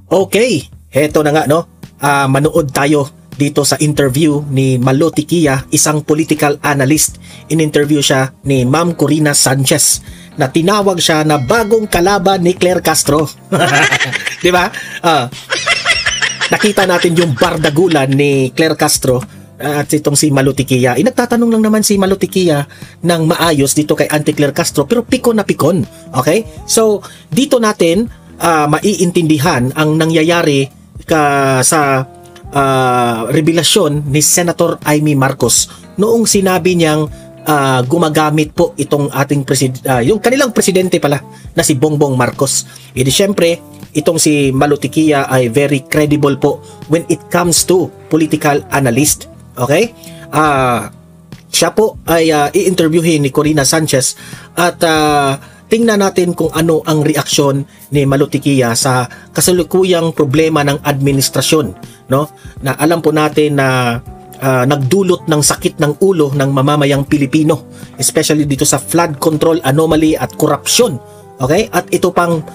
Okay, heto na nga no. Manood tayo dito sa interview ni Malo Tiquia, isang political analyst. In-interview siya ni Ma'am Corina Sanchez na tinawag siya na bagong kalaban ni Claire Castro. Di ba? Nakita natin yung bardagulan ni Claire Castro at itong si Malo Tiquia. Nagtatanong lang naman si Malo Tiquia ng maayos dito kay Auntie Claire Castro, pero pikon na pikon. Okay? So, dito natin maiintindihan ang nangyayari sa revelasyon ni Senator Amy Marcos noong sinabi niyang gumagamit po itong ating yung kanilang presidente pala na si Bongbong Marcos. Di syempre, itong si Malo Tiquia ay very credible po when it comes to political analyst. Okay? Siya po ay i-interviewin ni Corina Sanchez at tingnan natin kung ano ang reaksyon ni Malo Tiquia sa kasalukuyang problema ng administrasyon, no? Na alam po natin na nagdulot ng sakit ng ulo ng mamamayang Pilipino, especially dito sa flood control anomaly at korupsyon. Okay? At ito pang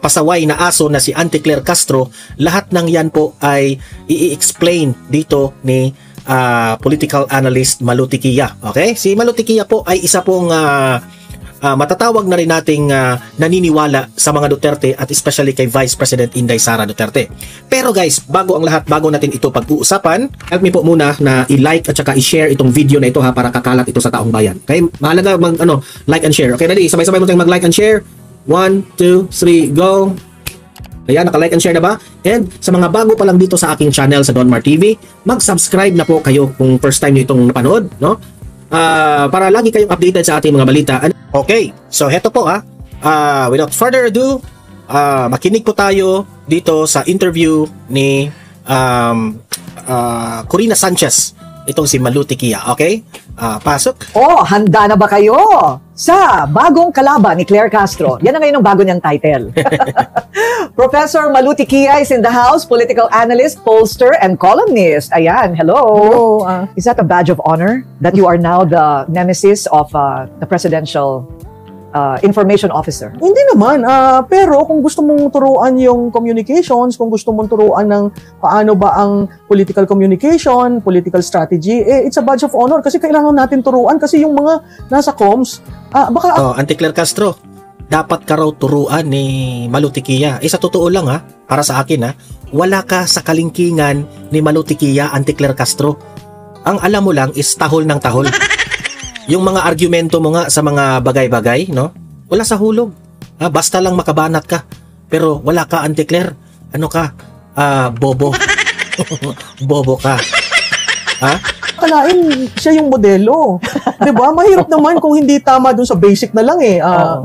pasaway na aso na si Auntie Claire Castro, lahat ng yan po ay i-explain dito ni political analyst Malo Tiquia. Okay? Si Malo Tiquia po ay isa pong matatawag na rin nating naniniwala sa mga Duterte at especially kay Vice President Inday Sara Duterte. Pero guys, bago ang lahat, bago natin ito pag-uusapan, help me po muna na i-like at saka i-share itong video na ito para kakalat ito sa taong bayan. Okay? Mahalaga like and share. Okay, dali, sabay-sabay mo tayong mag-like and share. 1, 2, 3, go! Ayan, naka-like and share na ba? And sa mga bago pa lang dito sa aking channel sa Don Mar TV, mag-subscribe na po kayo kung first time nyo itong napanood, no? Para lagi kayong updated sa ating mga balita. Okay, so heto po without further ado, makinig po tayo dito sa interview ni Corina Sanchez, itong si Malo Tiquia. Okay? Pasok. Handa na ba kayo sa bagong kalaban ni Claire Castro? Yan na ngayon ang bago niyang title. Professor Malo Tiquia is in the house, political analyst, pollster, and columnist. Ayan, hello. Is that a badge of honor that you are now the nemesis of the presidential information officer? Hindi naman, pero kung gusto mong turuan yung communications, kung gusto mong turuan ng paano ba ang political communication, political strategy, it's a badge of honor kasi kailangan natin turuan kasi yung mga nasa comms, Auntie Claire Castro, dapat ka raw turuan ni Malo Tiquia. Sa totoo lang para sa akin wala ka sa kalingkingan ni Malo Tiquia, Auntie Claire Castro. Ang alam mo lang is tahol ng tahol. Yung mga argumento mo nga sa mga bagay-bagay, no? Wala sa hulog. Basta lang makabanat ka. Pero wala ka, Auntie Claire. Ano ka? Bobo. Bobo ka. Kalain siya yung modelo. 'Di ba? Mahirap naman kung hindi tama dun sa basic na lang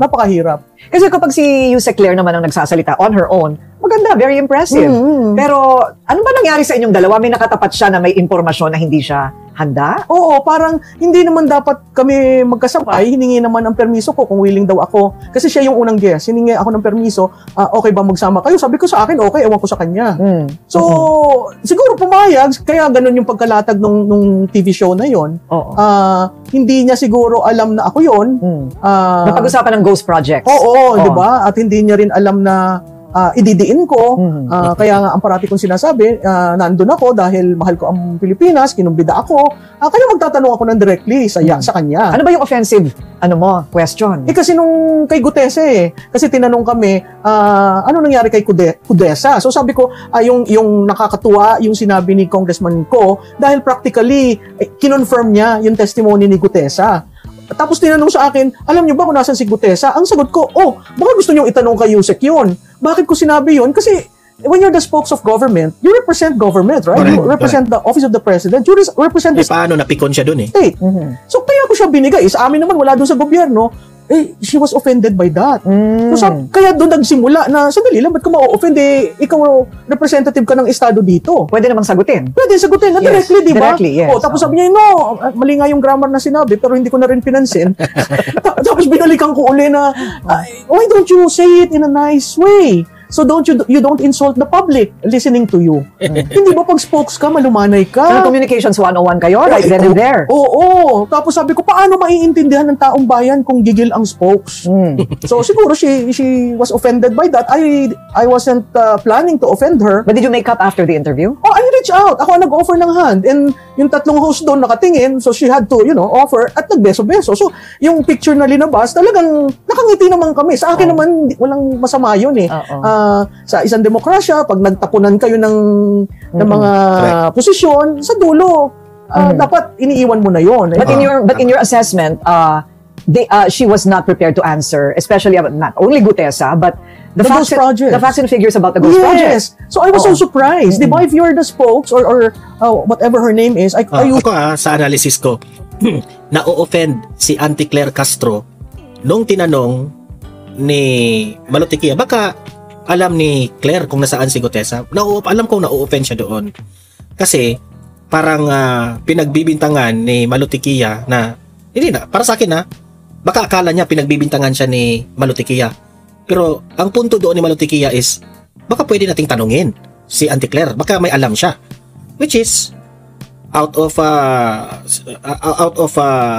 napakahirap. Kasi kapag si Yuse Claire naman ang nagsasalita on her own, maganda, very impressive. Pero ano ba nangyari sa inyong dalawa? May nakatapat siya na may impormasyon na hindi siya handa? Oo, parang hindi naman dapat kami magkasabay. Hiningi naman ang permiso ko kung willing daw ako. Kasi siya yung unang guest. Hiningi ako ng permiso. Okay ba magsama kayo? Sabi ko sa akin, okay. Ewan ko sa kanya. So, siguro pumayag. Kaya ganun yung pagkalatag nung TV show na yon. Hindi niya siguro alam na ako yon. Napag-usapan ng Ghost Project. Oo, di ba? At hindi niya rin alam na ididiin ko. Kaya nga ang parati kong sinasabi, nandun ako dahil mahal ko ang Pilipinas, kinumbida ako. Kaya magtatanong ako ng directly sa kanya. Ano ba yung offensive question? Kasi nung kay Gutese kasi tinanong kami, ano nangyari kay Kudesa? So sabi ko, yung nakakatuwa yung sinabi ni Congressman ko dahil practically kinonfirm niya yung testimony ni Gutesa. Tapos tinanong sa akin, alam niyo ba kung nasan si Gutesa? Ang sagot ko, baka gusto niyo itanong kay Yusek yun. Bakit ko sinabi yun? Kasi when you're the spokes of government, you represent government, right? Correct, You represent the office of the president. You represent the paano napikon siya dun state. So kaya ko siya binigay. Sa amin naman, wala dun sa gobyerno. She was offended by that. So, kaya doon nagsimula na, sandali lang, ba't ka ma-offend? Ikaw, representative ka ng estado dito. Pwede namang sagutin. Pwede sagutin, directly, di ba? Directly, yes. Tapos sabi niya, mali nga yung grammar na sinabi, pero hindi ko na rin pinansin. Tapos binalikan ko uli na, why don't you say it in a nice way? So you don't insult the public listening to you. Hindi ba pag spokes ka, malumanay ka? Communications 101 kayo, right then and there. Oo. Tapos sabi ko, paano maiintindihan ng taong bayan kung gigil ang spokes? So siguro she was offended by that. I wasn't planning to offend her. But did you make up after the interview? Oh, I reached out. Ako ang nag-offer ng hand. And yung tatlong host doon nakatingin, so she had to, offer at nagbeso-beso. So, yung picture na linabas, talagang nakangiti naman kami. Sa akin naman, walang masama yun eh. Sa isang demokrasya, pag nagtapunan kayo ng mga posisyon, sa dulo, dapat iniiwan mo na yun. But in your assessment, she was not prepared to answer, especially about not only Gutesa, but the facts and figures about the Ghost Project. So I was so surprised. Di ba, if you're the spokes or whatever her name is, ako sa analysis ko, na-offend si Auntie Claire Castro nung tinanong ni Malutikia. Baka alam ni Claire kung nasaan si Gutesa. Alam kong na-offend siya doon. Kasi parang pinagbibintangan ni Malutikia na, hindi na, para sa akin baka akala niya pinagbibintangan siya ni Malutikia. Pero ang punto doon ni Malutikia is, baka pwede nating tanungin si Auntie Claire. Baka may alam siya. Which is, out of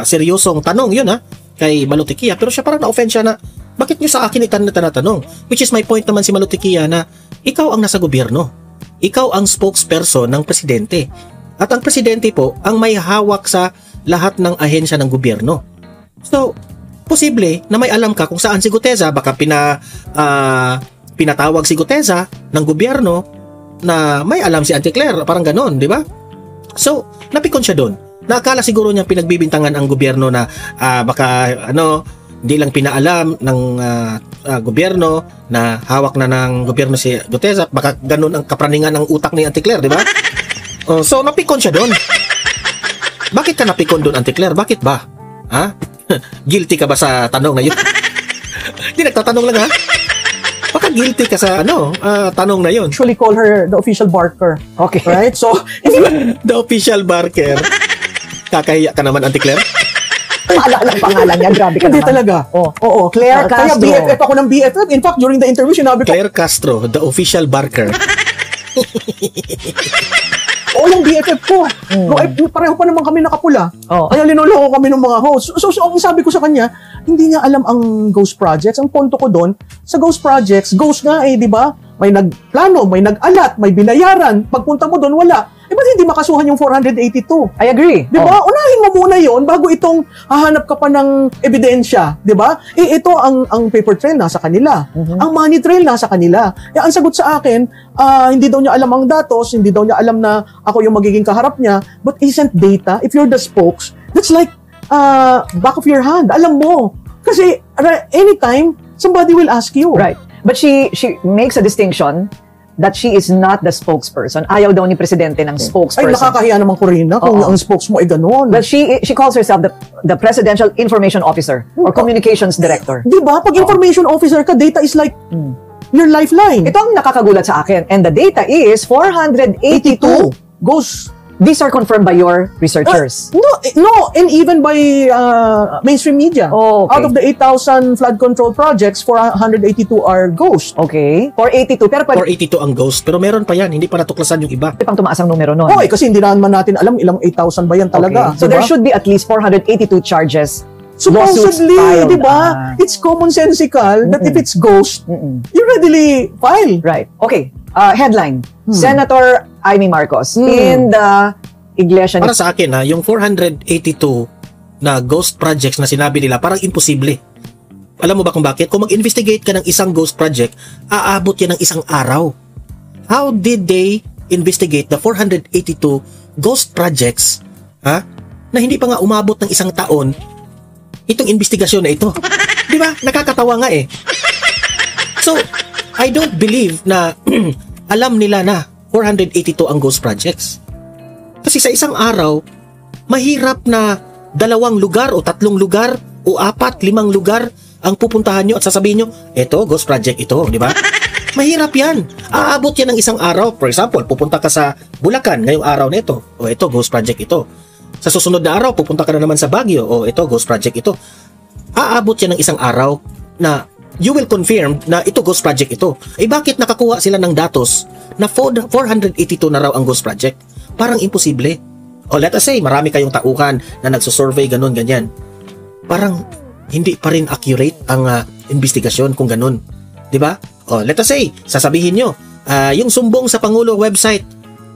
seryosong tanong yun kay Malutikia. Pero siya parang na-offend siya na, bakit nyo sa akin itanatanong? Which is my point naman si Malutikia na, ikaw ang nasa gobyerno. Ikaw ang spokesperson ng presidente. At ang presidente po, ang may hawak sa lahat ng ahensya ng gobyerno. So, posible na may alam ka kung saan si Gutesa. Baka pinatawag si Gutesa ng gobyerno na may alam si Auntie Claire. Parang ganon, di ba? So, napikon siya doon. Nakakala siguro niya pinagbibintangan ang gobyerno na baka hindi lang pinaalam ng gobyerno na hawak na ng gobyerno si Gutesa. Baka ganon ang kapraningan ng utak ni Auntie Claire, di ba? So, napikon siya doon. Bakit ka napikon doon, Auntie Claire? Bakit ba? Guilty ka ba sa tanong na yun? Hindi, nagtatanong lang Baka guilty ka sa tanong na yun. Usually call her the official barker. Okay. Right? So, the official barker. Kakahiya ka naman, Auntie Claire. Maalala ang pangalan niya, grabe ka hindi naman. talaga. Oo. Claire Castro. Kaya BFF ako ng BFF. In fact, during the interview, sinabi ko, Claire Castro, the official barker. yung BFF ko. No, pareho pa naman kami nakapula. Kaya linuloko kami ng mga hosts. So, ang sabi ko sa kanya, hindi niya alam ang Ghost Projects. Ang punto ko doon, sa Ghost Projects, ghost nga di ba? May nagplano, may nag-alat, may binayaran. Pagpunta mo doon, wala. Ba't hindi makasuhan yung 482? I agree. Di ba? Unahin mo muna yon bago itong hahanap ka pa ng ebidensya. Di ba? Ito ang paper trail nasa kanila. Ang money trail nasa kanila. Ang sagot sa akin, hindi daw niya alam ang datos, hindi daw niya alam na ako yung magiging kaharap niya, but isn't data, if you're the spokes, that's like back of your hand. Alam mo. Kasi anytime, somebody will ask you. Right. But she makes a distinction that she is not the spokesperson. Ayaw daw ni presidente ng spokesperson. Ay, nakakahiya naman ko rin kung ang spokes mo ay ganun. But she calls herself the Presidential Information Officer or Communications Director. Di ba? Pag information officer ka, data is like your lifeline. Ito ang nakakagulat sa akin. And the data is 482 ghosts. These are confirmed by your researchers. No, and even by mainstream media. Okay. Out of the 8,000 flood control projects, 482 are ghosts. Okay. 482. Pero 482 ang ghost. Pero meron pa yan. Hindi pa natuklasan yung iba. pang tumaas ang numero nun. Okay, kasi hindi naman natin alam ilang 8,000 ba yan talaga. Okay. So there should be at least 482 charges. Supposedly, filed. di ba? It's commonsensical that if it's ghost, you readily file. Right. Okay. Headline. Senator Amy Marcos in the Iglesia. Para sa akin, yung 482 na ghost projects na sinabi nila, parang imposible. Alam mo ba kung bakit? Kung mag-investigate ka ng isang ghost project, aabot yan ng isang araw. How did they investigate the 482 ghost projects na hindi pa nga umabot ng isang taon itong investigasyon na ito? Di ba? Nakakatawa nga So, I don't believe na alam nila na 482 ang ghost projects. Kasi sa isang araw, mahirap na 2 lugar o 3 lugar o 4, 5 lugar ang pupuntahan nyo at sasabihin nyo, eto, ghost project ito, di ba? Mahirap yan. Aabot yan ng isang araw. For example, pupunta ka sa Bulacan ngayong araw na ito. O ito, ghost project ito. Sa susunod na araw, pupunta ka na naman sa Baguio. O ito, ghost project ito. Aabot yan ng isang araw na you will confirm na ito ghost project ito. Bakit nakakuha sila ng datos na 482 na raw ang ghost project? Parang imposible. O let us say, marami kayong tauhan na nagsusurvey, ganun, ganyan. Parang hindi pa rin accurate ang investigasyon kung ganun. Diba? O let us say, sasabihin nyo, yung sumbong sa Pangulo website.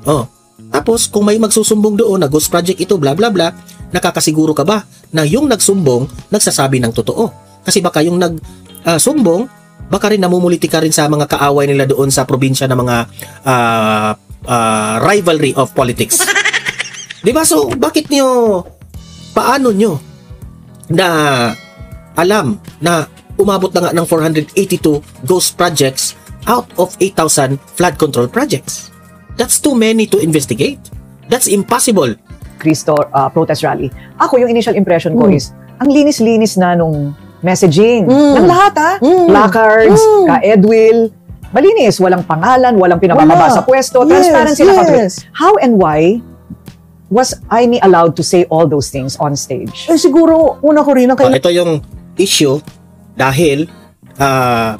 O, tapos kung may magsusumbong doon na ghost project ito, bla bla bla, nakakasiguro ka ba na yung nagsumbong nagsasabi ng totoo? Kasi baka yung sumbong, baka rin namumuliti ka rin sa mga kaaway nila doon sa probinsya ng mga rivalry of politics. Diba? So, paano nyo na alam na umabot na nga ng 482 ghost projects out of 8,000 flood control projects? That's too many to investigate. That's impossible. Cristo protest rally. Ako, yung initial impression ko is, ang linis-linis na nung messaging. Ng lahat placards, ka-Edwil, malinis, walang pangalan, walang pinabababa sa pwesto, transparency na accountability. How and why was Aimee allowed to say all those things on stage? Siguro, una ko rin ang ito yung issue dahil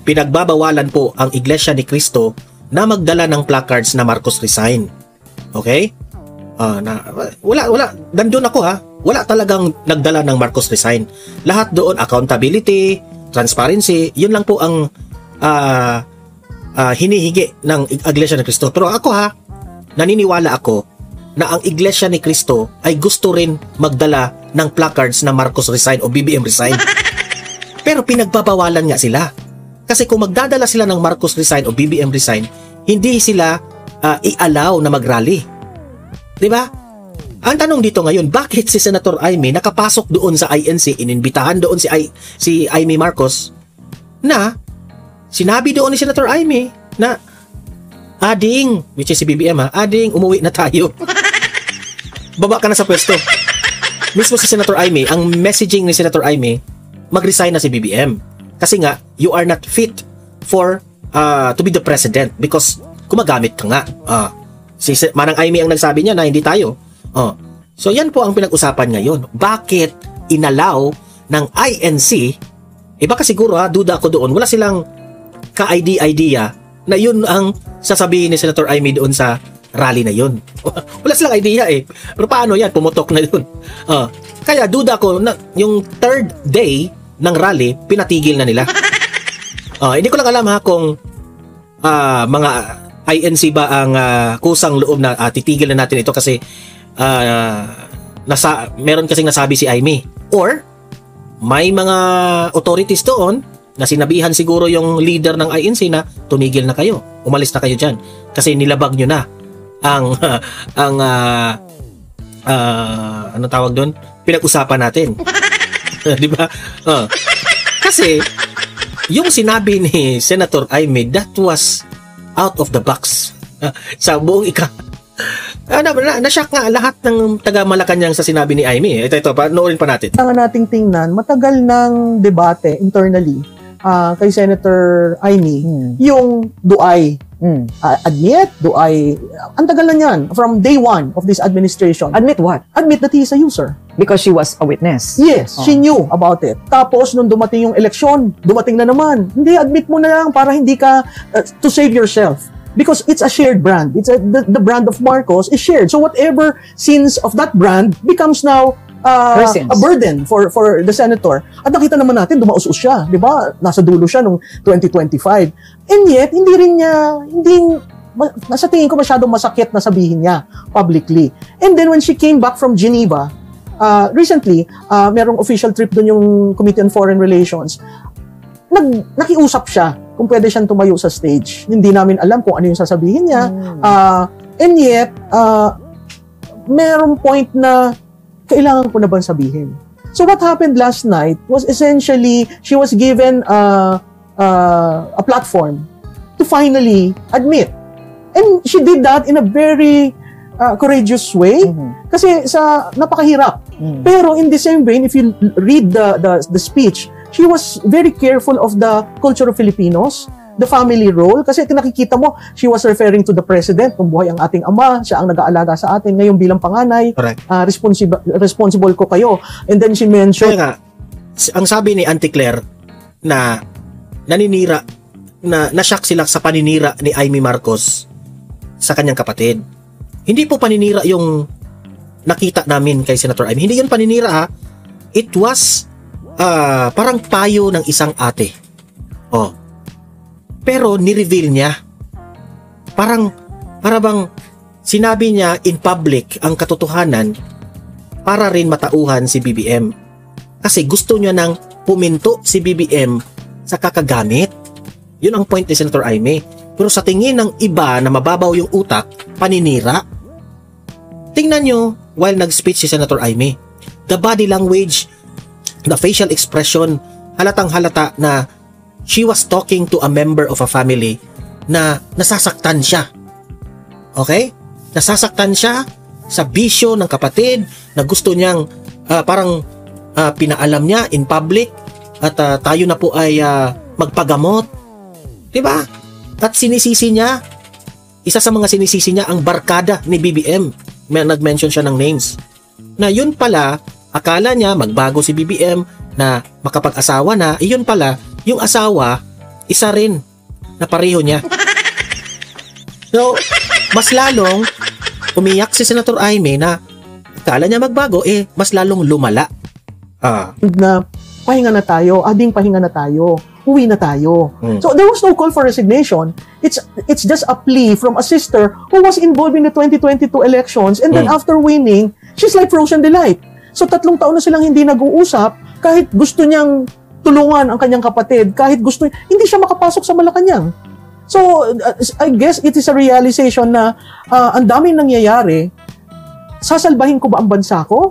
pinagbabawalan po ang Iglesia ni Cristo na magdala ng placards na Marcos resign. Okay? Wala. Nandun ako wala talagang nagdala ng Marcos resign. Lahat doon, accountability, transparency, yun lang po ang hinihigi ng Iglesia ni Cristo. Pero ako naniniwala ako na ang Iglesia ni Cristo ay gusto rin magdala ng placards na Marcos resign o BBM resign. Pero pinagbabawalan nga sila. Kasi kung magdadala sila ng Marcos resign o BBM resign, hindi sila i-allow na mag-rally. Diba? Ang tanong dito ngayon, bakit si Senator Aimee nakapasok doon sa INC, ininbitahan doon si Aimee Marcos, na sinabi doon ni Senator Aimee na ading, which is si BBM ading, umuwi na tayo. Baba ka na sa pwesto. Mismo si Senator Aimee, ang messaging ni Senator Aimee, mag-resign na si BBM. Kasi nga, you are not fit for to be the president because kumagamit ka nga. Si Manang Aimee ang nagsabi niya na hindi tayo. So yan po ang pinag-usapan ngayon. Bakit inalaw ng INC? Baka siguro duda ako doon. Wala silang ka-idea na yun ang sasabihin ni Senator Aimee doon sa rally na yun. Wala silang idea Pero paano yan? Pumutok na yun. Kaya duda ko na yung third day ng rally, pinatigil na nila. Hindi ko lang alam kung mga INC ba ang kusang loob na titigil na natin ito kasi meron kasing nasabi si Aimee. Or may mga authorities doon na sinabihan siguro yung leader ng INC na tumigil na kayo, umalis na kayo dyan kasi nilabag nyo na ang ano tawag doon, pinag-usapan natin. Di ba? Kasi yung sinabi ni Senator Aimee, that was out of the box. Sa buong na-shock nga lahat ng taga-Malacanang sa sinabi ni Aimee. Ito, panoorin pa natin. Kailangan nating tingnan, matagal ng debate internally kay Senator Aimee, yung do I admit, ang tagal na yan, from day one of this administration. Admit what? Admit that he is a user. Because she was a witness. Yes, she knew about it. Tapos, nung dumating yung eleksyon, dumating na naman. Hindi, admit mo na lang para hindi ka, to save yourself. Because it's a shared brand. The brand of Marcos is shared. So whatever sins of that brand becomes now a burden for the senator. At nakita naman natin, dumaus-us siya. Di ba? Nasa dulo siya nung 2025. And yet, nasa tingin ko masyadong masakit na sabihin niya publicly. And then when she came back from Geneva, recently, merong official trip doon yung Committee on Foreign Relations. Nakiusap siya kung pwede siyang tumayo sa stage. Hindi namin alam kung ano yung sasabihin niya. And yet, merong point na kailangan ko na bang sabihin? So what happened last night was essentially, she was given a platform to finally admit. And she did that in a very courageous way. Kasi napakahirap. Pero in the same vein, if you read the speech, she was very careful of the culture of Filipinos, the family role, kasi nakikita mo, she was referring to the president, kung buhay ang ating ama, siya ang nag-aalaga sa atin, ngayon bilang panganay, responsible ko kayo. And then she mentioned... Kaya nga, ang sabi ni Auntie Claire na naninira, na-shock sila sa paninira ni Amy Marcos sa kanyang kapatid. Hindi po paninira yung nakita namin kay Senator Amy. Hindi yun paninira ha. It was parang payo ng isang ate. Oh. Pero ni-reveal niya. Para bang sinabi niya in public ang katotohanan para rin matauhan si BBM. Kasi gusto niya nang puminto si BBM sa kakagamit. Yun ang point ni Senator Amy. Pero sa tingin ng iba na mababaw yung utak, paninira. Tingnan nyo while nag-speech si Senator Amy. The body language, the facial expression, halatang halata na she was talking to a member of a family na nasasaktan siya. Okay? Nasasaktan siya sa bisyo ng kapatid na gusto niyang pinaalam niya in public at tayo na po ay magpagamot. Diba? At sinisisi niya, isa sa mga sinisisi niya ang barkada ni BBM. Nag-mention siya ng names. Na yun pala, akala niya magbago si BBM na makapag-asawa na, yun pala, yung asawa, isa rin na pareho niya. So, mas lalong umiyak si Senator Amy na akala niya magbago, mas lalong lumala. Na pahinga na tayo, pahinga na tayo, uwi na tayo. So there was no call for resignation. It's just a plea from a sister who was involved in the 2022 elections, and then after winning, she's like frozen delight. So 3 taon na silang hindi nag-uusap, kahit gusto niyang tulungan ang kanyang kapatid, kahit gusto hindi siya makapasok sa Malacanang. So I guess it is a realization na ang daming nangyayari. Sasalbahin ko ba ang bansa ko?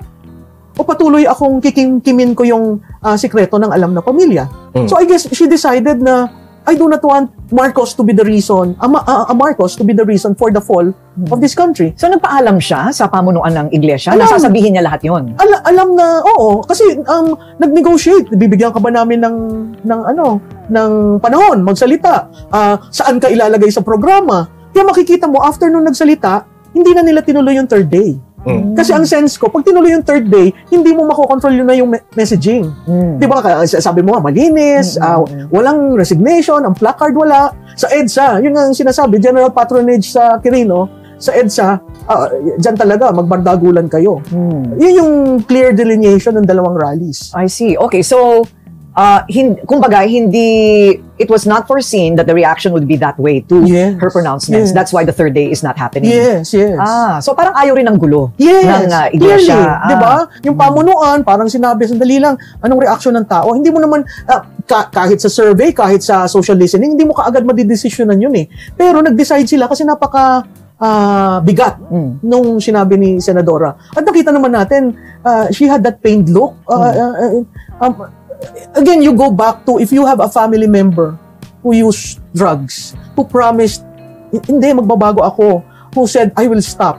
O patuloy akong kikimkimin ko yung sikreto ng alam na pamilya. So I guess she decided na I do not want Marcos to be the reason, Marcos to be the reason for the fall of this country. So nagpaalam siya sa pamunuan ng iglesia? Nasasabihin niya lahat yon? Alam na, oo. Kasi nag-negotiate. Bibigyan ka ba namin ng panahon, magsalita? Saan ka ilalagay sa programa? Kaya makikita mo, after nung nagsalita, hindi na nila tinuloy yung 3rd day. Kasi ang sense ko, pag tinuloy yung 3rd day, hindi mo makokontrol yun na yung messaging. Di ba? Sabi mo nga, malinis, walang resignation, ang placard wala. Sa EDSA, yun ang sinasabi, general patronage sa Quirino, sa EDSA, dyan talaga, magbardagulan kayo. Yun yung clear delineation ng dalawang rallies. I see. Okay, so, kumbaga, it was not foreseen that the reaction would be that way to her pronouncements. Yes. That's why the 3rd day is not happening. Yes. So parang ayaw rin ng gulo ng Clearly, iglesia. di ba? Yung pamunuan, parang sinabi, sandali lang, anong reaksyon ng tao? Hindi mo naman, kahit sa survey, kahit sa social listening, hindi mo kaagad madidesisyonan yun eh. Pero nag-decide sila kasi napaka bigat nung sinabi ni Senadora. At nakita naman natin, she had that pained look. Again, you go back to if you have a family member who used drugs, who promised, hindi, magbabago ako, who said, I will stop.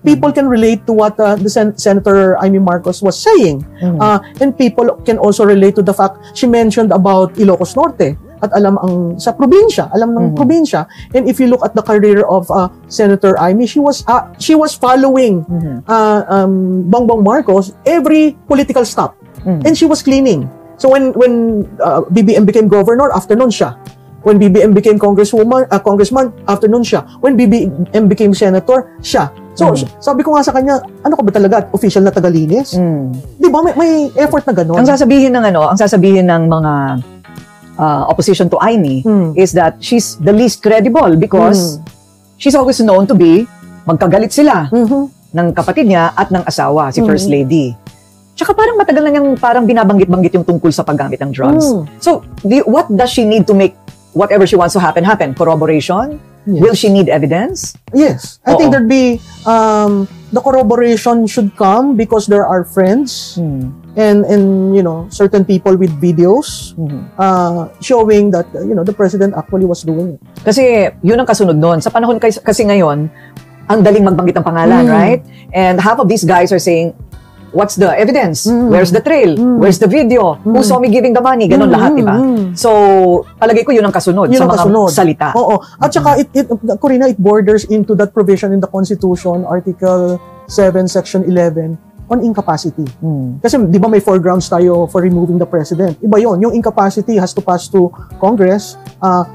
People can relate to what the Senator Amy Marcos was saying. And people can also relate to the fact she mentioned about Ilocos Norte. At alam sa probinsya, alam ng probinsya. And if you look at the career of Senator Amy, she was following Bongbong Marcos every political stop. And she was cleaning. So when BBM became governor, after nun siya. When BBM became congressman, after nun siya. When BBM became senator, siya. So sabi ko nga sa kanya, ano ka ba talaga? Official na tagalinis? Di ba? May effort na gano'n. Ang sasabihin ng mga opposition to Amy is that she's the least credible because she's always known to be magkagalit sila ng kapatid niya at ng asawa, si First Lady. Tsaka parang matagal na niyang parang binabanggit-banggit yung tungkol sa paggamit ng drugs. So, what does she need to make whatever she wants to happen? Corroboration? Yes. Will she need evidence? Yes. I think there'd be, the corroboration should come because there are friends and certain people with videos showing that, the president actually was doing it. Kasi yun ang kasunod nun. Sa panahon kasi ngayon, ang daling magbanggit ng pangalan, right? And half of these guys are saying, what's the evidence? Where's the trail? Where's the video? Who saw me giving the money? Ganon lahat, diba? So, palagay ko yun ang kasunod sa mga salita. Oo. At saka, Corina, it borders into that provision in the Constitution, Article 7, Section 11, on incapacity. Mm. Kasi di ba may 4 grounds tayo for removing the president? Iba yon. Yung incapacity has to pass to Congress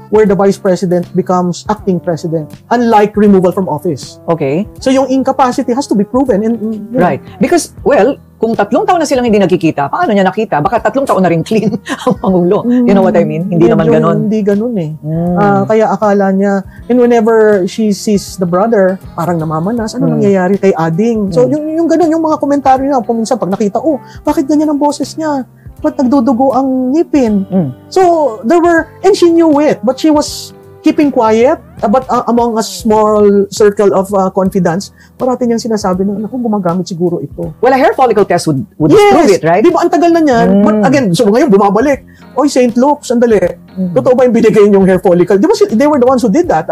where the vice president becomes acting president. Unlike removal from office. Okay. So yung incapacity has to be proven. And, you know, Right. Because, well, kung 3 taon na silang hindi nagkikita, paano niya nakita? Baka 3 taon na rin clean ang Pangulo. You know what I mean? Hindi naman ganon. Hindi ganon eh. Mm. Kaya akala niya, and whenever she sees the brother, parang namamanas, ano nangyayari kay Ading? So yung ganon, yung mga komentaryo niya, paminsan pag nakita, bakit ganyan ang boses niya? Ba't nagdudugo ang ngipin? So there were, and she knew it, but she was keeping quiet, but among a small circle of confidants, parati niyang sinasabi na, naku, gumagamit siguro ito. Well, a hair follicle test would Yes! prove it, right? Di ba, ang tagal na niyan, but again, so ngayon, bumabalik. Oy, St. Luke, sandali. Totoo ba yung binigay yung hair follicle? Di ba, they were the ones who did that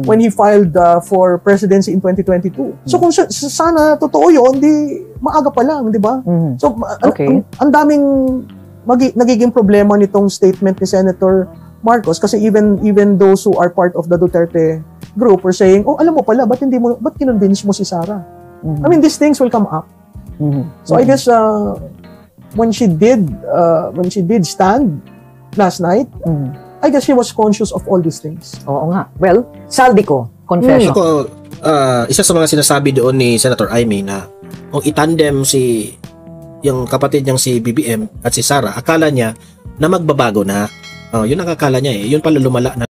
when he filed for presidency in 2022. So kung sana totoo yun, di maaga pa lang, di ba? So, Okay. ang daming nagiging problema nitong statement ni Senator Marcos kasi even those who are part of the Duterte group were saying, alam mo pala, ba't kinonvince mo si Sara? I mean, these things will come up. So I guess when she did stand last night, I guess she was conscious of all these things. Oo nga. Well, Saldico, confession. Ako, isa sa mga sinasabi doon ni Senator Amy na kung itandem yung kapatid niyang si BBM at si Sara, akala niya na magbabago na. Yun ang akala niya eh. Yun pala lumala na